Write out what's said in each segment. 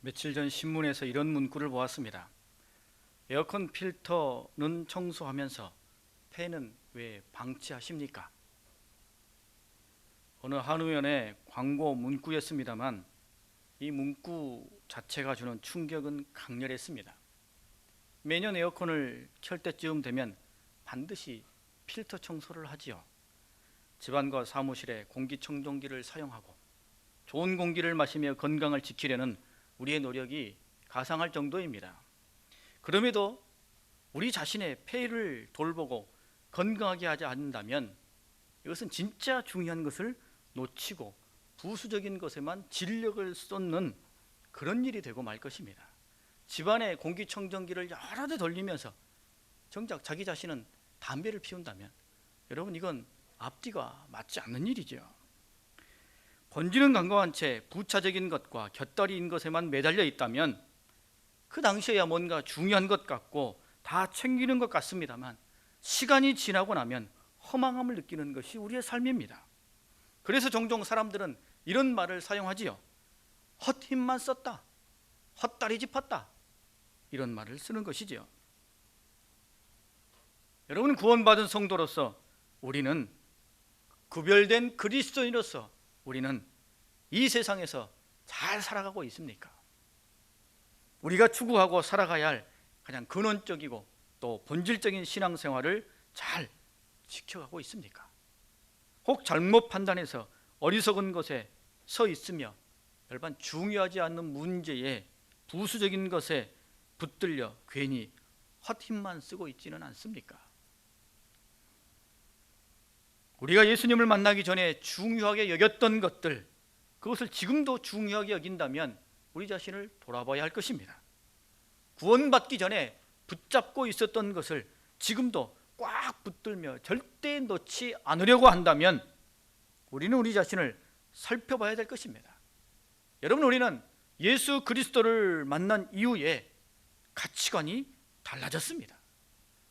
며칠 전 신문에서 이런 문구를 보았습니다. 에어컨 필터는 청소하면서 팬은 왜 방치하십니까? 어느 한의원의 광고 문구였습니다만 이 문구 자체가 주는 충격은 강렬했습니다. 매년 에어컨을 켤 때쯤 되면 반드시 필터 청소를 하지요. 집안과 사무실에 공기청정기를 사용하고 좋은 공기를 마시며 건강을 지키려는 우리의 노력이 가상할 정도입니다. 그럼에도 우리 자신의 폐를 돌보고 건강하게 하지 않는다면 이것은 진짜 중요한 것을 놓치고 부수적인 것에만 진력을 쏟는 그런 일이 되고 말 것입니다. 집안의 공기청정기를 여러 대 돌리면서 정작 자기 자신은 담배를 피운다면 여러분, 이건 앞뒤가 맞지 않는 일이죠. 본질은 간과한 채 부차적인 것과 곁다리인 것에만 매달려 있다면 그 당시에야 뭔가 중요한 것 같고 다 챙기는 것 같습니다만 시간이 지나고 나면 허망함을 느끼는 것이 우리의 삶입니다. 그래서 종종 사람들은 이런 말을 사용하지요. 헛힘만 썼다, 헛다리 짚었다, 이런 말을 쓰는 것이지요. 여러분, 구원받은 성도로서 우리는 구별된 그리스도인으로서 우리는 이 세상에서 잘 살아가고 있습니까? 우리가 추구하고 살아가야 할 가장 근원적이고 또 본질적인 신앙생활을 잘 지켜가고 있습니까? 혹 잘못 판단해서 어리석은 것에 서 있으며 별반 중요하지 않는 문제에 부수적인 것에 붙들려 괜히 헛힘만 쓰고 있지는 않습니까? 우리가 예수님을 만나기 전에 중요하게 여겼던 것들, 그것을 지금도 중요하게 여긴다면 우리 자신을 돌아봐야 할 것입니다. 구원받기 전에 붙잡고 있었던 것을 지금도 꽉 붙들며 절대 놓지 않으려고 한다면 우리는 우리 자신을 살펴봐야 될 것입니다. 여러분, 우리는 예수 그리스도를 만난 이후에 가치관이 달라졌습니다.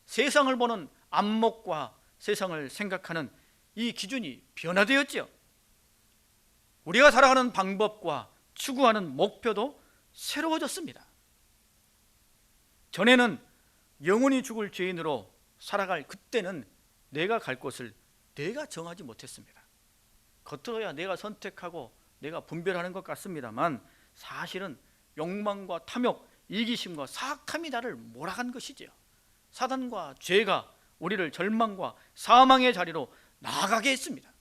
세상을 보는 안목과 세상을 생각하는 이 기준이 변화되었지요. 우리가 살아가는 방법과 추구하는 목표도 새로워졌습니다. 전에는 영원히 죽을 죄인으로 살아갈 그때는 내가 갈 곳을 내가 정하지 못했습니다. 겉으로야 내가 선택하고 내가 분별하는 것 같습니다만 사실은 욕망과 탐욕, 이기심과 사악함이 나를 몰아간 것이지요. 사단과 죄가 우리를 절망과 사망의 자리로 나아가게 했습니다.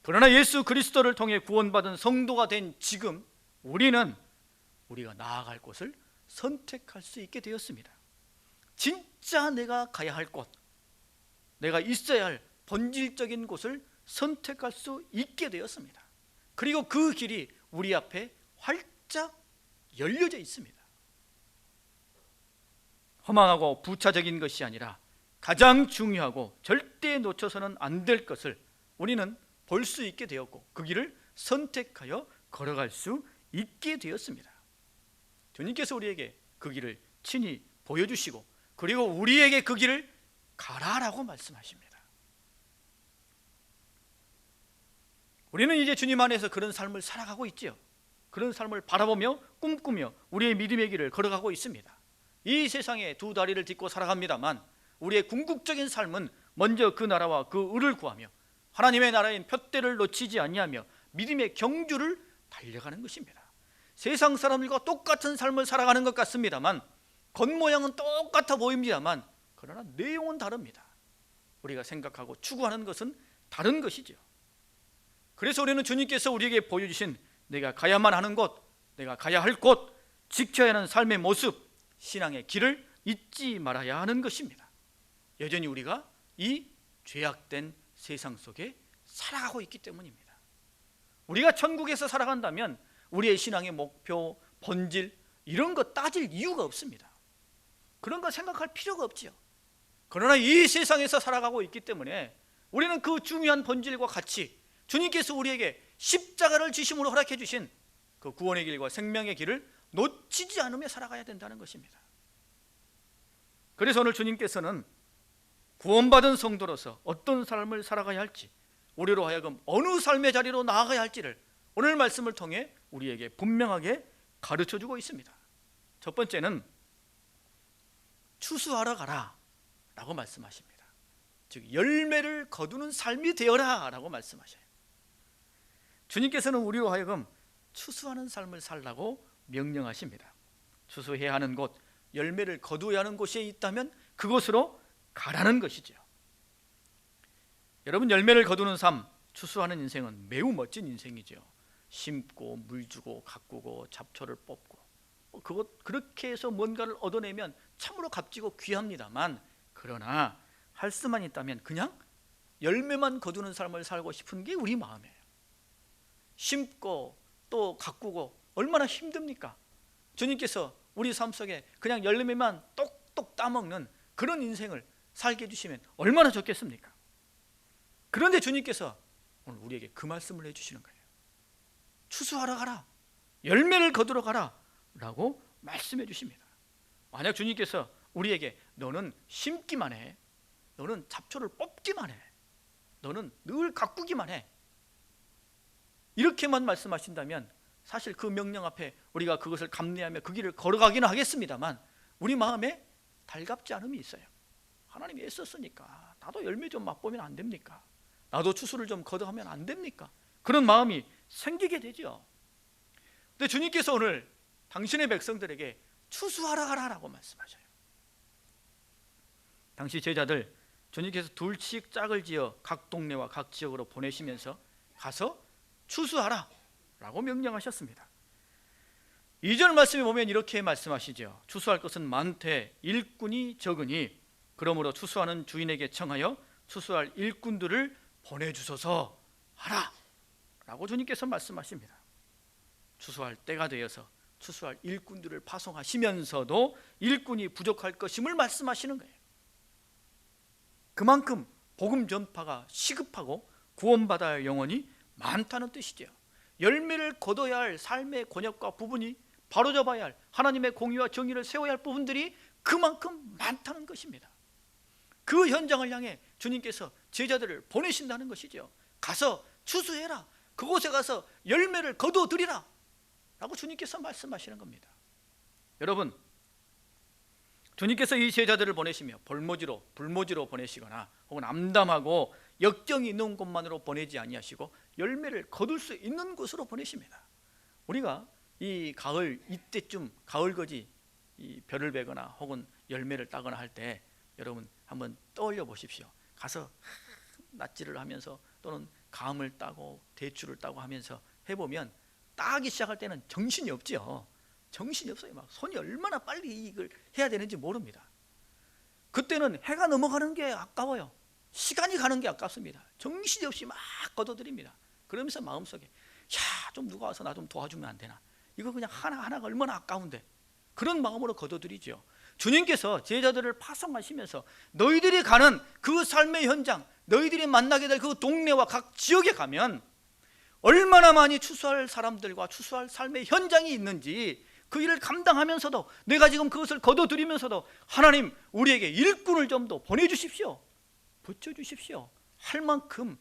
그러나 예수 그리스도를 통해 구원받은 성도가 된 지금 우리는 우리가 나아갈 곳을 선택할 수 있게 되었습니다. 진짜 내가 가야 할 곳, 내가 있어야 할 본질적인 곳을 선택할 수 있게 되었습니다. 그리고 그 길이 우리 앞에 활짝 열려져 있습니다. 허망하고 부차적인 것이 아니라 가장 중요하고 절대 놓쳐서는 안 될 것을 우리는 볼 수 있게 되었고 그 길을 선택하여 걸어갈 수 있게 되었습니다. 주님께서 우리에게 그 길을 친히 보여주시고 그리고 우리에게 그 길을 가라라고 말씀하십니다. 우리는 이제 주님 안에서 그런 삶을 살아가고 있지요. 그런 삶을 바라보며 꿈꾸며 우리의 믿음의 길을 걸어가고 있습니다. 이 세상에 두 다리를 딛고 살아갑니다만 우리의 궁극적인 삶은 먼저 그 나라와 그 의를 구하며 하나님의 나라인 푯대를 놓치지 아니하며 믿음의 경주를 달려가는 것입니다. 세상 사람들과 똑같은 삶을 살아가는 것 같습니다만 겉모양은 똑같아 보입니다만 그러나 내용은 다릅니다. 우리가 생각하고 추구하는 것은 다른 것이죠. 그래서 우리는 주님께서 우리에게 보여주신 내가 가야만 하는 곳, 내가 가야 할 곳, 지켜야 하는 삶의 모습, 신앙의 길을 잊지 말아야 하는 것입니다. 여전히 우리가 이 죄악된 세상 속에 살아가고 있기 때문입니다. 우리가 천국에서 살아간다면 우리의 신앙의 목표, 본질 이런 거 따질 이유가 없습니다. 그런 거 생각할 필요가 없지요. 그러나 이 세상에서 살아가고 있기 때문에 우리는 그 중요한 본질과 가치, 주님께서 우리에게 십자가를 지심으로 허락해 주신 그 구원의 길과 생명의 길을 놓치지 않으며 살아가야 된다는 것입니다. 그래서 오늘 주님께서는 구원받은 성도로서 어떤 삶을 살아가야 할지, 우리로 하여금 어느 삶의 자리로 나아가야 할지를 오늘 말씀을 통해 우리에게 분명하게 가르쳐주고 있습니다. 첫 번째는 추수하러 가라 라고 말씀하십니다. 즉 열매를 거두는 삶이 되어라 라고 말씀하셔요. 주님께서는 우리로 하여금 추수하는 삶을 살라고 명령하십니다. 추수해야 하는 곳, 열매를 거두어야 하는 곳이 있다면 그곳으로 가라는 것이죠. 여러분, 열매를 거두는 삶, 추수하는 인생은 매우 멋진 인생이죠. 심고 물 주고 가꾸고 잡초를 뽑고 그렇게 해서 뭔가를 얻어내면 참으로 값지고 귀합니다만, 그러나 할 수만 있다면 그냥 열매만 거두는 삶을 살고 싶은 게 우리 마음이에요. 심고 또 가꾸고 얼마나 힘듭니까? 주님께서 우리 삶 속에 그냥 열매만 똑똑 따먹는 그런 인생을 살게 해주시면 얼마나 좋겠습니까? 그런데 주님께서 오늘 우리에게 그 말씀을 해주시는 거예요. 추수하러 가라, 열매를 거두러 가라 라고 말씀해 주십니다. 만약 주님께서 우리에게 너는 심기만 해, 너는 잡초를 뽑기만 해, 너는 늘 가꾸기만 해, 이렇게만 말씀하신다면 사실 그 명령 앞에 우리가 그것을 감내하며 그 길을 걸어가기는 하겠습니다만 우리 마음에 달갑지 않음이 있어요. 하나님이 애썼으니까 나도 열매 좀 맛보면 안 됩니까? 나도 추수를 좀 거둬하면 안 됩니까? 그런 마음이 생기게 되죠. 근데 주님께서 오늘 당신의 백성들에게 추수하라 가라라고 말씀하셔요. 당시 제자들, 주님께서 둘씩 짝을 지어 각 동네와 각 지역으로 보내시면서 가서 추수하라 라고 명령하셨습니다. 2절 말씀에 보면 이렇게 말씀하시죠. 추수할 것은 많되 일꾼이 적으니 그러므로 추수하는 주인에게 청하여 추수할 일꾼들을 보내주소서 하라 라고 주님께서 말씀하십니다. 추수할 때가 되어서 추수할 일꾼들을 파송하시면서도 일꾼이 부족할 것임을 말씀하시는 거예요. 그만큼 복음 전파가 시급하고 구원받아야 할 영혼이 많다는 뜻이죠. 열매를 거둬야 할 삶의 곤욕과 부분이 바로잡아야 할 하나님의 공의와 정의를 세워야 할 부분들이 그만큼 많다는 것입니다. 그 현장을 향해 주님께서 제자들을 보내신다는 것이죠. 가서 추수해라, 그곳에 가서 열매를 거둬들이라 라고 주님께서 말씀하시는 겁니다. 여러분, 주님께서 이 제자들을 보내시며 불모지로 보내시거나 혹은 암담하고 역경이 있는 곳만으로 보내지 아니하시고 열매를 거둘 수 있는 곳으로 보내십니다. 우리가 이 가을 이때쯤 가을거지 이 벼를 베거나 혹은 열매를 따거나 할 때 여러분 한번 떠올려 보십시오. 가서 낫지를 하면서 또는 감을 따고 대추를 따고 하면서 해보면 따기 시작할 때는 정신이 없죠. 정신이 없어요. 막 손이 얼마나 빨리 이걸 해야 되는지 모릅니다. 그때는 해가 넘어가는 게 아까워요. 시간이 가는 게 아깝습니다. 정신이 없이 막 걷어들입니다. 그러면서 마음속에 야, 좀 누가 와서 나 좀 도와주면 안 되나? 이거 그냥 하나하나가 얼마나 아까운데, 그런 마음으로 걷어들이죠. 주님께서 제자들을 파송하시면서 너희들이 가는 그 삶의 현장, 너희들이 만나게 될 그 동네와 각 지역에 가면 얼마나 많이 추수할 사람들과 추수할 삶의 현장이 있는지 그 일을 감당하면서도 내가 지금 그것을 거둬들이면서도 하나님 우리에게 일꾼을 좀 더 보내주십시오, 붙여주십시오 할 만큼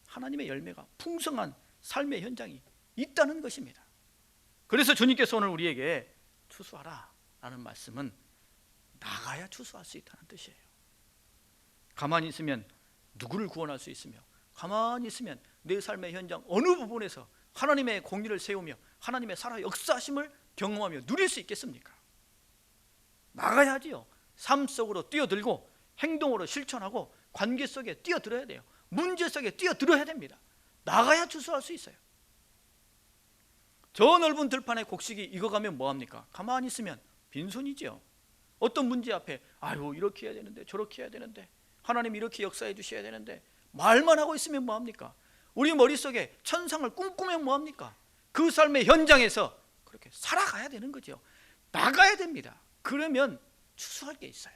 하나님의 열매가 풍성한 삶의 현장이 있다는 것입니다. 그래서 주님께서 오늘 우리에게 추수하라 라는 말씀은 나가야 추수할 수 있다는 뜻이에요. 가만히 있으면 누구를 구원할 수 있으며, 가만히 있으면 내 삶의 현장 어느 부분에서 하나님의 공의를 세우며 하나님의 살아 역사하심을 경험하며 누릴 수 있겠습니까? 나가야지요. 삶 속으로 뛰어들고 행동으로 실천하고 관계 속에 뛰어들어야 돼요. 문제 속에 뛰어들어야 됩니다. 나가야 추수할 수 있어요. 저 넓은 들판에 곡식이 익어가면 뭐합니까? 가만히 있으면 빈손이지요. 어떤 문제 앞에 아유 이렇게 해야 되는데 저렇게 해야 되는데 하나님 이렇게 역사해 주셔야 되는데 말만 하고 있으면 뭐합니까? 우리 머릿속에 천상을 꿈꾸면 뭐합니까? 그 삶의 현장에서 그렇게 살아가야 되는 거죠. 나가야 됩니다. 그러면 추수할 게 있어요.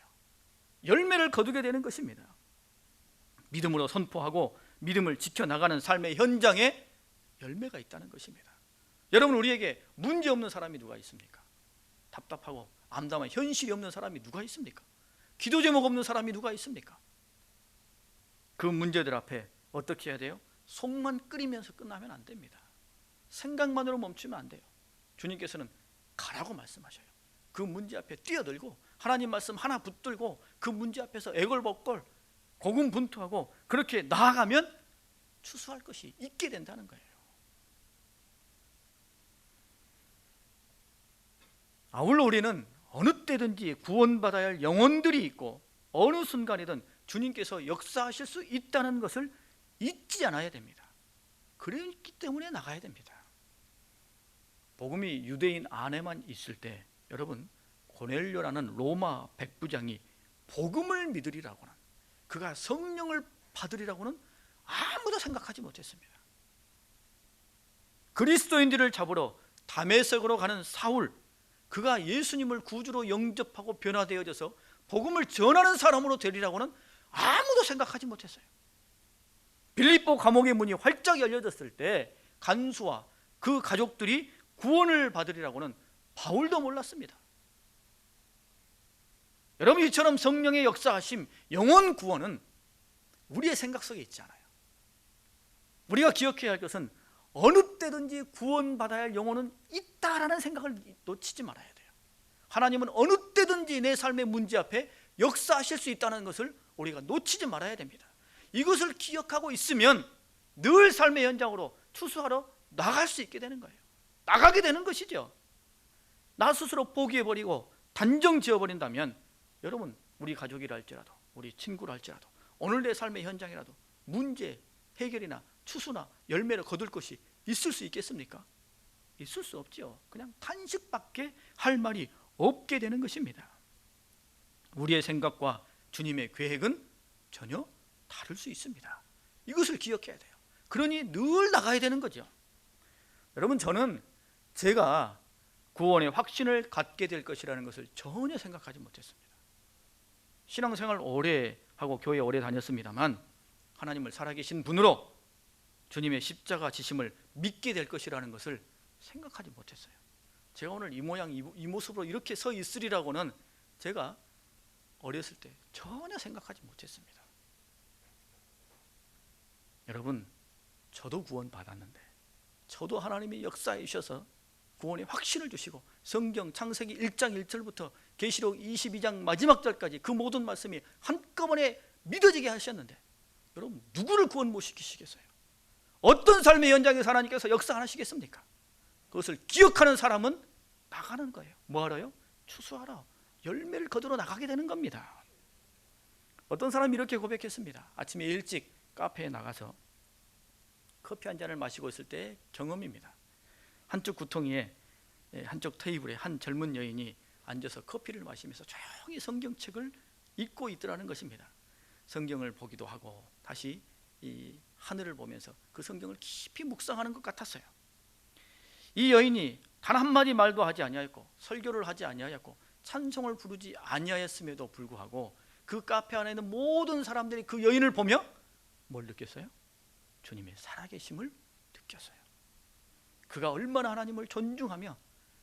열매를 거두게 되는 것입니다. 믿음으로 선포하고 믿음을 지켜나가는 삶의 현장에 열매가 있다는 것입니다. 여러분, 우리에게 문제 없는 사람이 누가 있습니까? 답답하고 암담한 현실이 없는 사람이 누가 있습니까? 기도 제목 없는 사람이 누가 있습니까? 그 문제들 앞에 어떻게 해야 돼요? 속만 끓이면서 끝나면 안 됩니다. 생각만으로 멈추면 안 돼요. 주님께서는 가라고 말씀하셔요. 그 문제 앞에 뛰어들고 하나님 말씀 하나 붙들고 그 문제 앞에서 애걸복걸 고군분투하고 그렇게 나아가면 추수할 것이 있게 된다는 거예요. 아울러 우리는 어느 때든지 구원받아야 할 영혼들이 있고 어느 순간이든 주님께서 역사하실 수 있다는 것을 잊지 않아야 됩니다. 그렇기 때문에 나가야 됩니다. 복음이 유대인 안에만 있을 때 여러분, 고넬료라는 로마 백부장이 복음을 믿으리라고는, 그가 성령을 받으리라고는 아무도 생각하지 못했습니다. 그리스도인들을 잡으러 다메섹으로 가는 사울, 그가 예수님을 구주로 영접하고 변화되어져서 복음을 전하는 사람으로 되리라고는 아무도 생각하지 못했어요. 빌립보 감옥의 문이 활짝 열려졌을 때 간수와 그 가족들이 구원을 받으리라고는 바울도 몰랐습니다. 여러분, 이처럼 성령의 역사하심, 영혼 구원은 우리의 생각 속에 있지 않아요. 우리가 기억해야 할 것은 어느 때든지 구원받아야 할 영혼은 있다라는 생각을 놓치지 말아야 돼요. 하나님은 어느 때든지 내 삶의 문제 앞에 역사하실 수 있다는 것을 우리가 놓치지 말아야 됩니다. 이것을 기억하고 있으면 늘 삶의 현장으로 추수하러 나갈 수 있게 되는 거예요. 나가게 되는 것이죠. 나 스스로 포기해버리고 단정 지어버린다면 여러분, 우리 가족이라 할지라도 우리 친구라 할지라도 오늘 내 삶의 현장이라도 문제 해결이나 추수나 열매를 거둘 것이 있을 수 있겠습니까? 있을 수 없죠. 그냥 탄식밖에 할 말이 없게 되는 것입니다. 우리의 생각과 주님의 계획은 전혀 다를 수 있습니다. 이것을 기억해야 돼요. 그러니 늘 나가야 되는 거죠. 여러분, 저는 제가 구원의 확신을 갖게 될 것이라는 것을 전혀 생각하지 못했습니다. 신앙생활 오래 하고 교회 오래 다녔습니다만 하나님을 살아계신 분으로 주님의 십자가 지심을 믿게 될 것이라는 것을 생각하지 못했어요. 제가 오늘 이 모양 이 모습으로 이렇게 서 있으리라고는 제가 어렸을 때 전혀 생각하지 못했습니다. 여러분, 저도 구원 받았는데 저도 하나님이 역사해 주셔서 구원의 확신을 주시고 성경 창세기 1장 1절부터 계시록 22장 마지막 절까지 그 모든 말씀이 한꺼번에 믿어지게 하셨는데 여러분, 누구를 구원 못 시키시겠어요? 어떤 삶의 현장에서 하나님께서 역사 안 하시겠습니까? 그것을 기억하는 사람은 나가는 거예요. 뭐하러요? 추수하러 열매를 거두러 나가게 되는 겁니다. 어떤 사람이 이렇게 고백했습니다. 아침에 일찍 카페에 나가서 커피 한 잔을 마시고 있을 때 경험입니다. 한쪽 구덩이에 한쪽 테이블에 한 젊은 여인이 앉아서 커피를 마시면서 조용히 성경책을 읽고 있더라는 것입니다. 성경을 보기도 하고 다시 이 하늘을 보면서 그 성경을 깊이 묵상하는 것 같았어요. 이 여인이 단 한마디 말도 하지 아니하였고 설교를 하지 아니하였고 찬송을 부르지 아니하였음에도 불구하고 그 카페 안에 있는 모든 사람들이 그 여인을 보며 뭘 느꼈어요? 주님의 살아계심을 느꼈어요. 그가 얼마나 하나님을 존중하며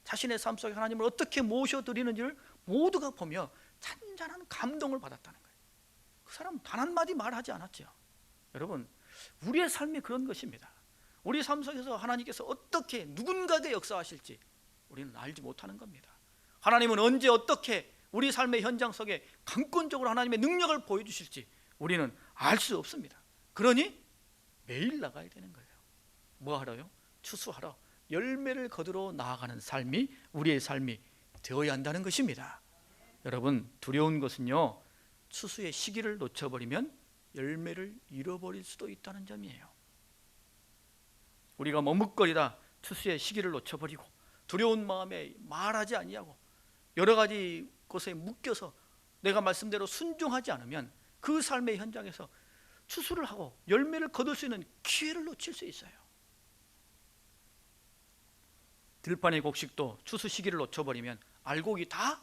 자신의 삶 속에 하나님을 어떻게 모셔드리는지를 모두가 보며 잔잔한 감동을 받았다는 거예요. 그 사람 단 한마디 말하지 않았죠. 여러분, 우리의 삶이 그런 것입니다. 우리 삶 속에서 하나님께서 어떻게 누군가에게 역사하실지 우리는 알지 못하는 겁니다. 하나님은 언제 어떻게 우리 삶의 현장 속에 강권적으로 하나님의 능력을 보여주실지 우리는 알 수 없습니다. 그러니 매일 나가야 되는 거예요. 뭐 하러요? 추수하러 열매를 거두러 나아가는 삶이 우리의 삶이 되어야 한다는 것입니다. 여러분, 두려운 것은요, 추수의 시기를 놓쳐버리면 열매를 잃어버릴 수도 있다는 점이에요. 우리가 머뭇거리다 추수의 시기를 놓쳐버리고 두려운 마음에 말하지 아니하고 여러 가지 것에 묶여서 내가 말씀대로 순종하지 않으면 그 삶의 현장에서 추수를 하고 열매를 거둘 수 있는 기회를 놓칠 수 있어요. 들판의 곡식도 추수 시기를 놓쳐버리면 알곡이 다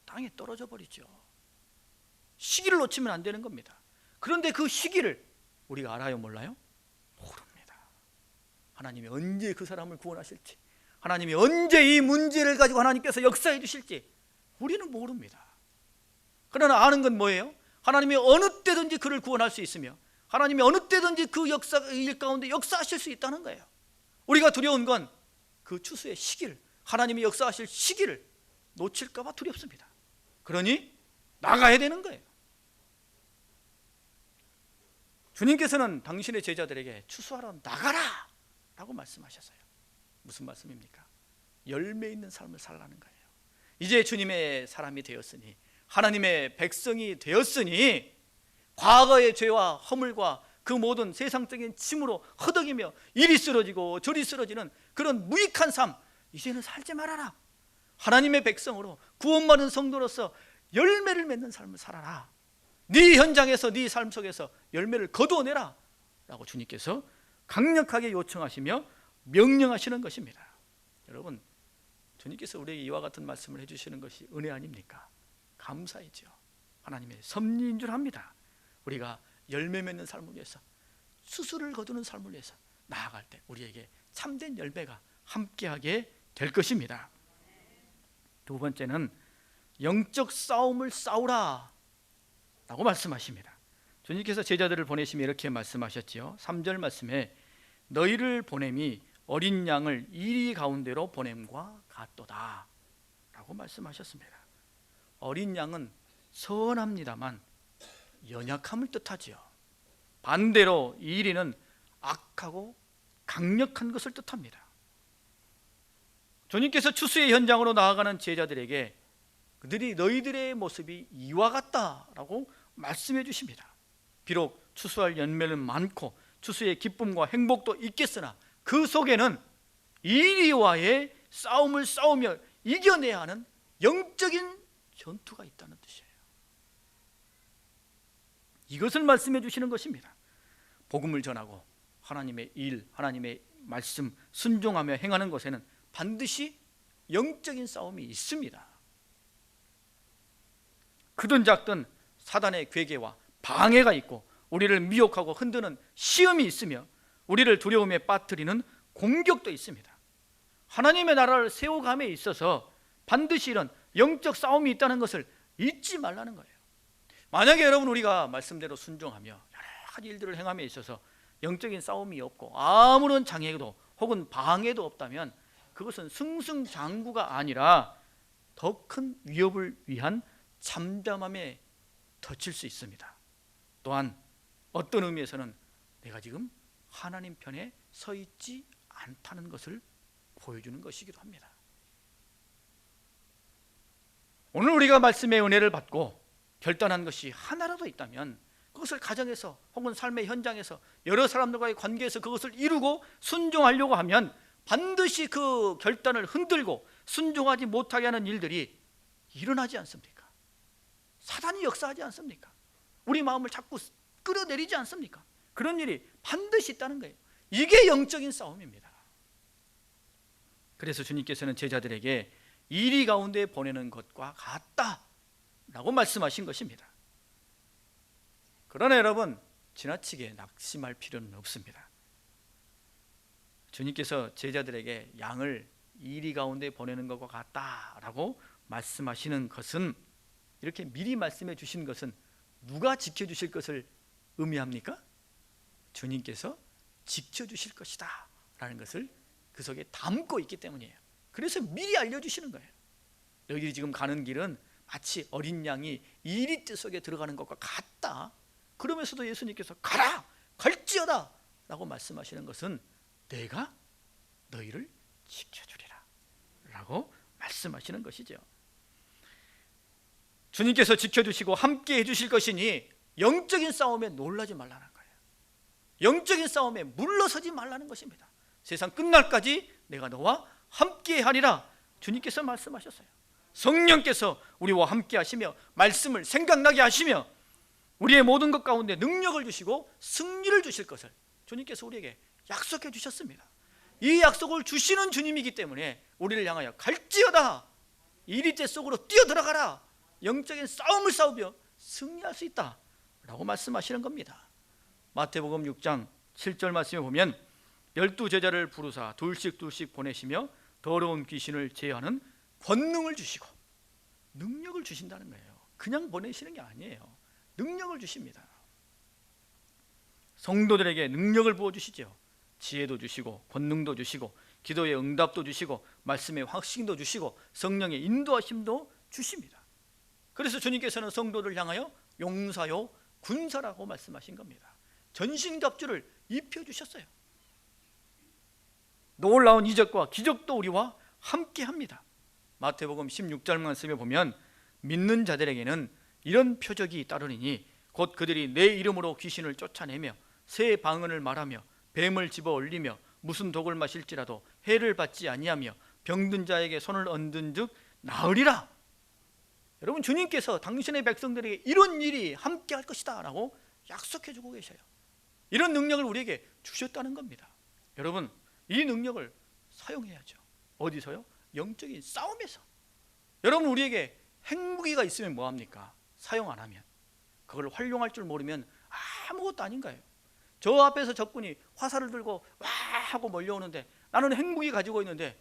땅에 떨어져 버리죠. 시기를 놓치면 안 되는 겁니다. 그런데 그 시기를 우리가 알아요, 몰라요? 모릅니다. 하나님이 언제 그 사람을 구원하실지, 하나님이 언제 이 문제를 가지고 하나님께서 역사해 주실지 우리는 모릅니다. 그러나 아는 건 뭐예요? 하나님이 어느 때든지 그를 구원할 수 있으며 하나님이 어느 때든지 그 일 가운데 역사하실 수 있다는 거예요. 우리가 두려운 건 그 추수의 시기를 하나님이 역사하실 시기를 놓칠까 봐 두렵습니다. 그러니 나가야 되는 거예요. 주님께서는 당신의 제자들에게 추수하러 나가라 라고 말씀하셨어요. 무슨 말씀입니까? 열매 있는 삶을 살라는 거예요. 이제 주님의 사람이 되었으니, 하나님의 백성이 되었으니, 과거의 죄와 허물과 그 모든 세상적인 침으로 허덕이며 이리 쓰러지고 저리 쓰러지는 그런 무익한 삶, 이제는 살지 말아라. 하나님의 백성으로, 구원받은 성도로서 열매를 맺는 삶을 살아라. 네 현장에서, 네 삶 속에서 열매를 거두어내라 라고 주님께서 강력하게 요청하시며 명령하시는 것입니다. 여러분, 주님께서 우리에게 이와 같은 말씀을 해주시는 것이 은혜 아닙니까? 감사이죠. 하나님의 섭리인 줄 압니다. 우리가 열매 맺는 삶을 위해서, 수수를 거두는 삶을 위해서 나아갈 때 우리에게 참된 열매가 함께하게 될 것입니다. 두 번째는 영적 싸움을 싸우라 라고 말씀하십니다. 주님께서 제자들을 보내시며 이렇게 말씀하셨지요. 3절 말씀에 너희를 보냄이 어린 양을 이리 가운데로 보냄과 같도다 라고 말씀하셨습니다. 어린 양은 선합니다만 연약함을 뜻하지요. 반대로 이리는 악하고 강력한 것을 뜻합니다. 주님께서 추수의 현장으로 나아가는 제자들에게 그들이 너희들의 모습이 이와 같다라고 말씀해 주십니다. 비록 추수할 열매는 많고 추수의 기쁨과 행복도 있겠으나 그 속에는 이리와의 싸움을 싸우며 이겨내야 하는 영적인 전투가 있다는 뜻이에요. 이것을 말씀해 주시는 것입니다. 복음을 전하고 하나님의 일, 하나님의 말씀 순종하며 행하는 것에는 반드시 영적인 싸움이 있습니다. 크든 작든 사단의 괴계와 방해가 있고 우리를 미혹하고 흔드는 시험이 있으며 우리를 두려움에 빠뜨리는 공격도 있습니다. 하나님의 나라를 세워감에 있어서 반드시 이런 영적 싸움이 있다는 것을 잊지 말라는 거예요. 만약에 여러분 우리가 말씀대로 순종하며 여러 가지 일들을 행함에 있어서 영적인 싸움이 없고 아무런 장애도 혹은 방해도 없다면 그것은 승승장구가 아니라 더 큰 위협을 위한 잠잠함에 덧칠 수 있습니다. 또한 어떤 의미에서는 내가 지금 하나님 편에 서 있지 않다는 것을 보여주는 것이기도 합니다. 오늘 우리가 말씀의 은혜를 받고 결단한 것이 하나라도 있다면 그것을 가정에서 혹은 삶의 현장에서 여러 사람들과의 관계에서 그것을 이루고 순종하려고 하면 반드시 그 결단을 흔들고 순종하지 못하게 하는 일들이 일어나지 않습니까? 사단이 역사하지 않습니까? 우리 마음을 자꾸 끌어내리지 않습니까? 그런 일이 반드시 있다는 거예요. 이게 영적인 싸움입니다. 그래서 주님께서는 제자들에게 이리 가운데 보내는 것과 같다라고 말씀하신 것입니다. 그러나 여러분, 지나치게 낙심할 필요는 없습니다. 주님께서 제자들에게 양을 이리 가운데 보내는 것과 같다라고 말씀하시는 것은, 이렇게 미리 말씀해 주신 것은 누가 지켜주실 것을 의미합니까? 주님께서 지켜주실 것이다 라는 것을 그 속에 담고 있기 때문이에요. 그래서 미리 알려주시는 거예요. 너희들이 지금 가는 길은 마치 어린 양이 이리 뜰 속에 들어가는 것과 같다. 그러면서도 예수님께서 가라! 갈지어다! 라고 말씀하시는 것은 내가 너희를 지켜주리라 라고 말씀하시는 것이죠. 주님께서 지켜주시고 함께 해주실 것이니 영적인 싸움에 놀라지 말라는 거예요. 영적인 싸움에 물러서지 말라는 것입니다. 세상 끝날까지 내가 너와 함께 하리라 주님께서 말씀하셨어요. 성령께서 우리와 함께 하시며 말씀을 생각나게 하시며 우리의 모든 것 가운데 능력을 주시고 승리를 주실 것을 주님께서 우리에게 약속해 주셨습니다. 이 약속을 주시는 주님이기 때문에 우리를 향하여 갈지어다, 이리째 속으로 뛰어들어가라, 영적인 싸움을 싸우며 승리할 수 있다 라고 말씀하시는 겁니다. 마태복음 6장 7절 말씀에 보면 12제자를 부르사 둘씩 보내시며 더러운 귀신을 제하는 권능을 주시고, 능력을 주신다는 거예요. 그냥 보내시는 게 아니에요. 능력을 주십니다. 성도들에게 능력을 부어주시죠. 지혜도 주시고 권능도 주시고 기도의 응답도 주시고 말씀의 확신도 주시고 성령의 인도하심도 주십니다. 그래서 주님께서는 성도를 향하여 용사요 군사라고 말씀하신 겁니다. 전신갑주를 입혀주셨어요. 놀라운 이적과 기적도 우리와 함께합니다. 마태복음 16절 말씀에 보면 믿는 자들에게는 이런 표적이 따르리니 곧 그들이 내 이름으로 귀신을 쫓아내며 새 방언을 말하며 뱀을 집어 올리며 무슨 독을 마실지라도 해를 받지 아니하며 병든 자에게 손을 얹은 즉 나으리라. 여러분, 주님께서 당신의 백성들에게 이런 일이 함께 할 것이다 라고 약속해 주고 계셔요. 이런 능력을 우리에게 주셨다는 겁니다. 여러분, 이 능력을 사용해야죠. 어디서요? 영적인 싸움에서. 여러분, 우리에게 핵무기가 있으면 뭐합니까? 사용 안 하면, 그걸 활용할 줄 모르면 아무것도 아닌가요? 저 앞에서 적군이 화살을 들고 와 하고 몰려오는데, 나는 핵무기 가지고 있는데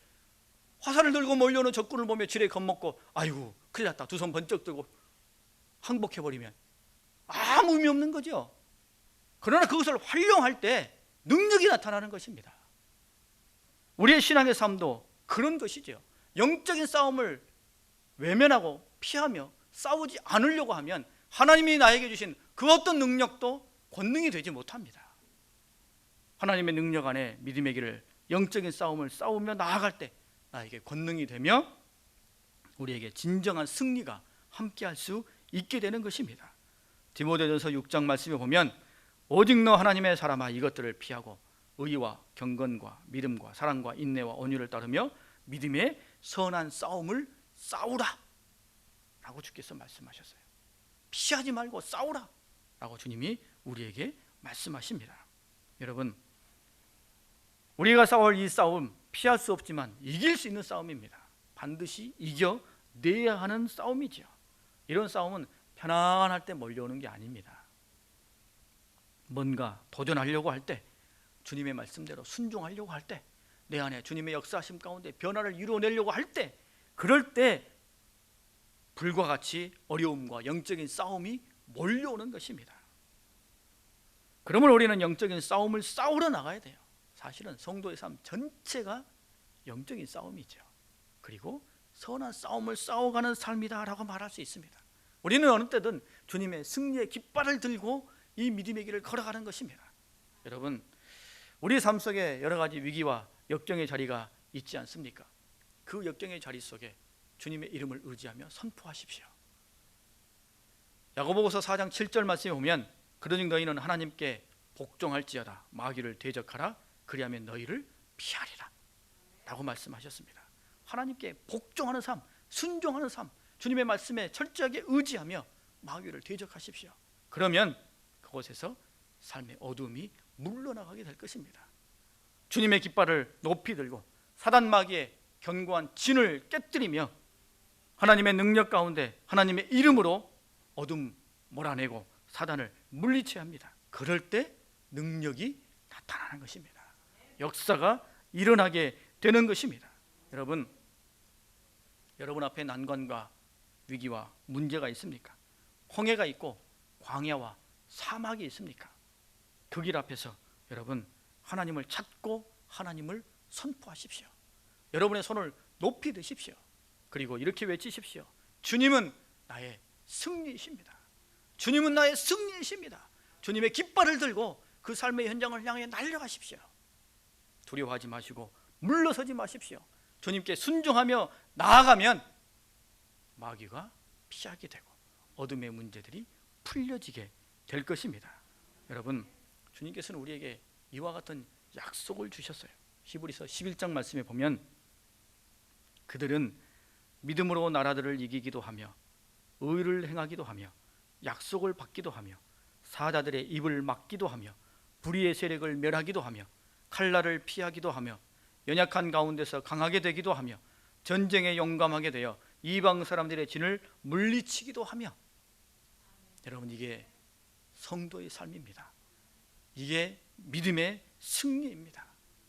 화살을 들고 몰려오는 적군을 보며 지레 겁먹고 아이고 큰일 났다, 두 손 번쩍 들고 항복해버리면 아무 의미 없는 거죠. 그러나 그것을 활용할 때 능력이 나타나는 것입니다. 우리의 신앙의 삶도 그런 것이죠. 영적인 싸움을 외면하고 피하며 싸우지 않으려고 하면 하나님이 나에게 주신 그 어떤 능력도 권능이 되지 못합니다. 하나님의 능력 안에 믿음의 길을, 영적인 싸움을 싸우며 나아갈 때 나에게 권능이 되며 우리에게 진정한 승리가 함께할 수 있게 되는 것입니다. 디모데전서 6장 말씀에 보면 오직 너 하나님의 사람아 이것들을 피하고 의와 경건과 믿음과 사랑과 인내와 온유를 따르며 믿음의 선한 싸움을 싸우라 라고 주께서 말씀하셨어요. 피하지 말고 싸우라 라고 주님이 우리에게 말씀하십니다. 여러분, 우리가 싸울 이 싸움 피할 수 없지만 이길 수 있는 싸움입니다. 반드시 이겨내야 하는 싸움이죠. 이런 싸움은 편안할 때 몰려오는 게 아닙니다. 뭔가 도전하려고 할 때, 주님의 말씀대로 순종하려고 할 때, 내 안에 주님의 역사하심 가운데 변화를 이루어내려고 할 때, 그럴 때 불과 같이 어려움과 영적인 싸움이 몰려오는 것입니다. 그러면 우리는 영적인 싸움을 싸우러 나가야 돼요. 사실은 성도의 삶 전체가 영적인 싸움이죠. 그리고 선한 싸움을 싸워가는 삶이다라고 말할 수 있습니다. 우리는 어느 때든 주님의 승리의 깃발을 들고 이 믿음의 길을 걸어가는 것입니다. 여러분, 우리 삶 속에 여러 가지 위기와 역경의 자리가 있지 않습니까? 그 역경의 자리 속에 주님의 이름을 의지하며 선포하십시오. 야고보서 4장 7절 말씀에 보면 그러즉 너희는 하나님께 복종할지어다 마귀를 대적하라 그리하면 너희를 피하리라 라고 말씀하셨습니다. 하나님께 복종하는 삶, 순종하는 삶, 주님의 말씀에 철저하게 의지하며 마귀를 대적하십시오. 그러면 그곳에서 삶의 어둠이 물러나가게 될 것입니다. 주님의 깃발을 높이 들고 사단 마귀의 견고한 진을 깨뜨리며 하나님의 능력 가운데 하나님의 이름으로 어둠 몰아내고 사단을 물리쳐야 합니다. 그럴 때 능력이 나타나는 것입니다. 역사가 일어나게 되는 것입니다. 여러분 앞에 난관과 위기와 문제가 있습니까? 홍해가 있고 광야와 사막이 있습니까? 그 길 앞에서 여러분 하나님을 찾고 하나님을 선포하십시오. 여러분의 손을 높이 드십시오. 그리고 이렇게 외치십시오. 주님은 나의 승리이십니다. 주님은 나의 승리이십니다. 주님의 깃발을 들고 그 삶의 현장을 향해 날아가십시오. 두려워하지 마시고 물러서지 마십시오. 주님께 순종하며 나아가면 마귀가 피하게 되고 어둠의 문제들이 풀려지게 될 것입니다. 여러분, 주님께서는 우리에게 이와 같은 약속을 주셨어요. 히브리서 11장 말씀에 보면 그들은 믿음으로 나라들을 이기기도 하며 의를 행하기도 하며 약속을 받기도 하며 사자들의 입을 막기도 하며 불의의 세력을 멸하기도 하며 칼날을 피하기도 하며 연약한 가운데서 강하게 되기도 하며 전쟁에 용감하게 되어 이방 사람들의 진을 물리치기도 하며. 여러분, 이게 성도의 삶입니다. 이게 믿음의 승리입니다.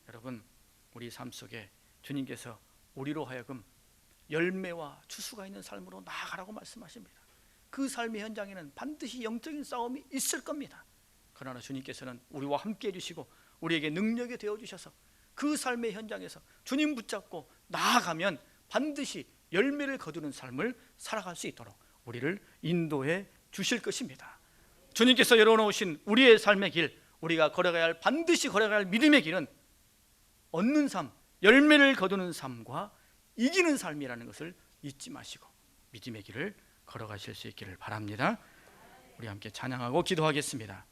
여러분, 우리 삶 속에 주님께서 우리로 하여금 열매와 추수가 있는 삶으로 나아가라고 말씀하십니다. 그 삶의 현장에는 반드시 영적인 싸움이 있을 겁니다. 그러나 주님께서는 우리와 함께 해주시고 우리에게 능력이 되어주셔서 그 삶의 현장에서 주님 붙잡고 나아가면 반드시 열매를 거두는 삶을 살아갈 수 있도록 우리를 인도해 주실 것입니다. 주님께서 열어놓으신 우리의 삶의 길, 우리가 걸어가야 할, 반드시 걸어가야 할 믿음의 길은 얻는 삶, 열매를 거두는 삶과 이기는 삶이라는 것을 잊지 마시고 믿음의 길을 걸어가실 수 있기를 바랍니다. 우리 함께 찬양하고 기도하겠습니다.